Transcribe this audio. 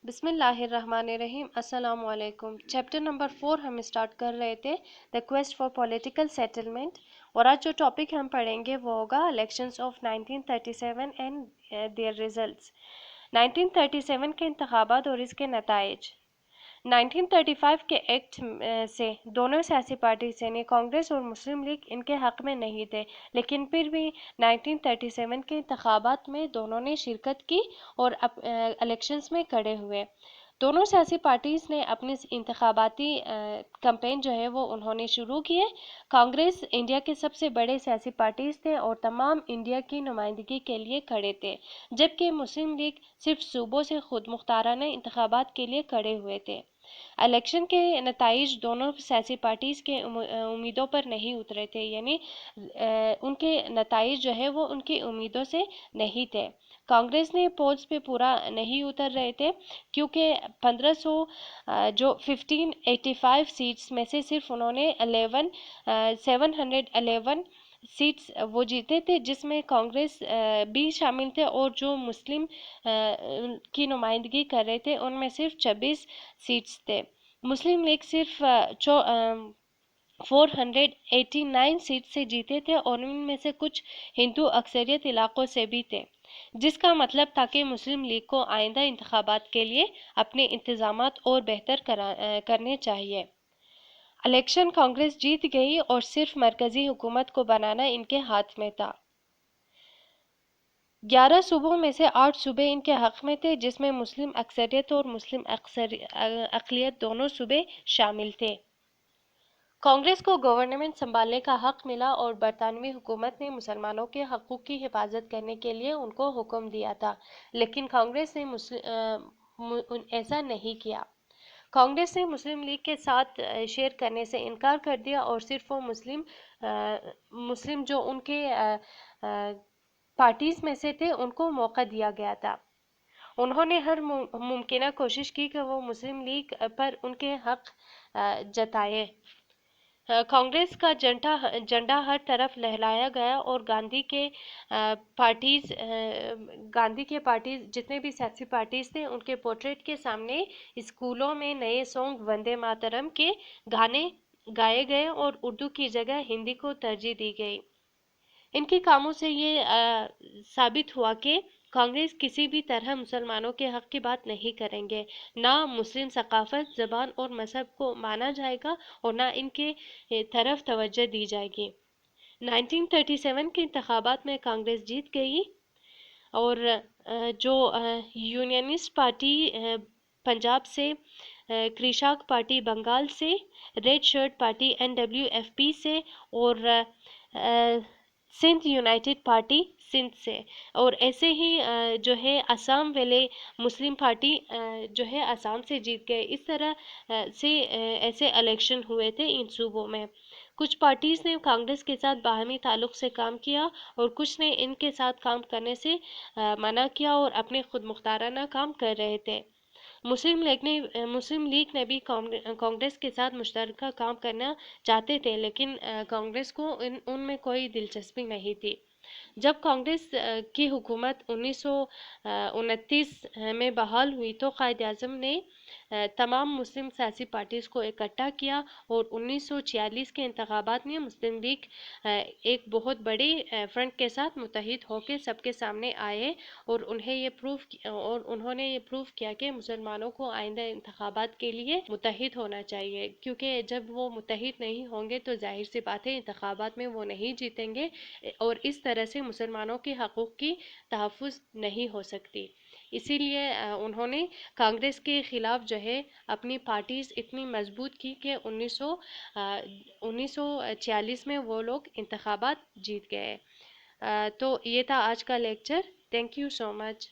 بسم اللہ الرحمن الرحیم. السلام علیکم. چیپٹر نمبر 4 ہم اسٹارٹ کر رہے تھے the quest for political settlement, اور آج جو ٹاپک ہم پڑھیں گے وہ ہوگا elections of 1937 and their results. 1937 کے انتخابات اور اس کے نتائج. 1935 کے ایکٹ سے دونوں سیاسی پارٹیز یعنی کانگریس اور مسلم لیگ ان کے حق میں نہیں تھے، لیکن پھر بھی 1937 کے انتخابات میں دونوں نے شرکت کی اور الیکشنز میں کھڑے ہوئے. دونوں سیاسی پارٹیز نے اپنی انتخاباتی کمپین جو ہے وہ انہوں نے شروع کیے. کانگریس انڈیا کے سب سے بڑے سیاسی پارٹیز تھے اور تمام انڈیا کی نمائندگی کے لیے کھڑے تھے، جبکہ مسلم لیگ صرف صوبوں سے خود مختارانہ انتخابات کے لیے کھڑے ہوئے تھے. الیکشن کے نتائج دونوں سیاسی پارٹیز کے امیدوں پر نہیں اترے تھے، یعنی ان کے نتائج جو ہے وہ ان کی امیدوں سے نہیں تھے. کانگریس نے پولز پہ پورا نہیں اتر رہے تھے کیونکہ 1585 سیٹس میں سے صرف انہوں نے 711 سیٹس وہ جیتے تھے، جس میں کانگریس بھی شامل تھے، اور جو مسلم کی نمائندگی کر رہے تھے ان میں صرف 26 سیٹس تھے. مسلم لیگ صرف 489 سیٹ سے جیتے تھے اور ان میں سے کچھ ہندو اکثریت علاقوں سے بھی تھے، جس کا مطلب تھا کہ مسلم لیگ کو آئندہ انتخابات کے لیے اپنے انتظامات اور بہتر کرنے چاہیے. الیکشن کانگریس جیت گئی اور صرف مرکزی حکومت کو بنانا ان کے ہاتھ میں تھا. 11 صوبوں میں سے 8 صوبے ان کے حق میں تھے، جس میں مسلم اکثریت اور مسلم اقلیت دونوں صوبے شامل تھے. کانگریس کو گورنمنٹ سنبھالنے کا حق ملا اور برطانوی حکومت نے مسلمانوں کے حقوق کی حفاظت کرنے کے لیے ان کو حکم دیا تھا، لیکن کانگریس نے ایسا نہیں کیا. کانگریس نے مسلم لیگ کے ساتھ شیئر کرنے سے انکار کر دیا اور صرف وہ مسلم جو ان کے پارٹیز میں سے تھے ان کو موقع دیا گیا تھا. انہوں نے ہر ممکنہ کوشش کی کہ وہ مسلم لیگ پر ان کے حق جتائے. کانگریس کا جھنڈا ہر طرف لہرایا گیا اور گاندھی کے پارٹیز جتنے بھی سیاسی پارٹیز تھے ان کے پورٹریٹ کے سامنے اسکولوں میں نئے سانگ وندے ماترم کے گانے گائے گئے اور اردو کی جگہ ہندی کو ترجیح دی گئی. ان کے کاموں سے یہ ثابت ہوا کہ کانگریس کسی بھی طرح مسلمانوں کے حق کی بات نہیں کریں گے، نہ مسلم ثقافت، زبان اور مذہب کو مانا جائے گا اور نہ ان کے طرف توجہ دی جائے گی. 1937 کے انتخابات میں کانگریس جیت گئی اور جو یونینسٹ پارٹی پنجاب سے، کرشاک پارٹی بنگال سے، ریڈ شرٹ پارٹی NWFP سے اور سندھ یونائٹڈ پارٹی سندھ سے، اور ایسے ہی جو ہے آسام والے مسلم پارٹی جو ہے آسام سے جیت گئے. اس طرح سے ایسے الیکشن ہوئے تھے ان صوبوں میں. کچھ پارٹیز نے کانگریس کے ساتھ باہمی تعلق سے کام کیا اور کچھ نے ان کے ساتھ کام کرنے سے منع کیا اور اپنے خود مختارانہ کام کر رہے تھے. مسلم لیگ نے بھی کانگریس کے ساتھ مشترکہ کام کرنا چاہتے تھے، لیکن کانگریس کو ان میں کوئی دلچسپی نہیں تھی. جب کانگریس کی حکومت 1929 میں بحال ہوئی تو قائد اعظم نے تمام مسلم سیاسی پارٹیز کو اکٹھا کیا اور 1946 کے انتخابات میں مسلم لیگ ایک بہت بڑے فرنٹ کے ساتھ متحد ہو کے سب کے سامنے آئے اور انہوں نے یہ پروف کیا کہ مسلمانوں کو آئندہ انتخابات کے لیے متحد ہونا چاہیے، کیونکہ جب وہ متحد نہیں ہوں گے تو ظاہر سی بات ہے انتخابات میں وہ نہیں جیتیں گے اور اس طرح سے مسلمانوں کے حقوق کی تحفظ نہیں ہو سکتی. اسی لیے انہوں نے کانگریس کے خلاف جو ہے اپنی پارٹیز اتنی مضبوط کی کہ 1946 میں وہ لوگ انتخابات جیت گئے. تو یہ تھا آج کا lecture. Thank you so much.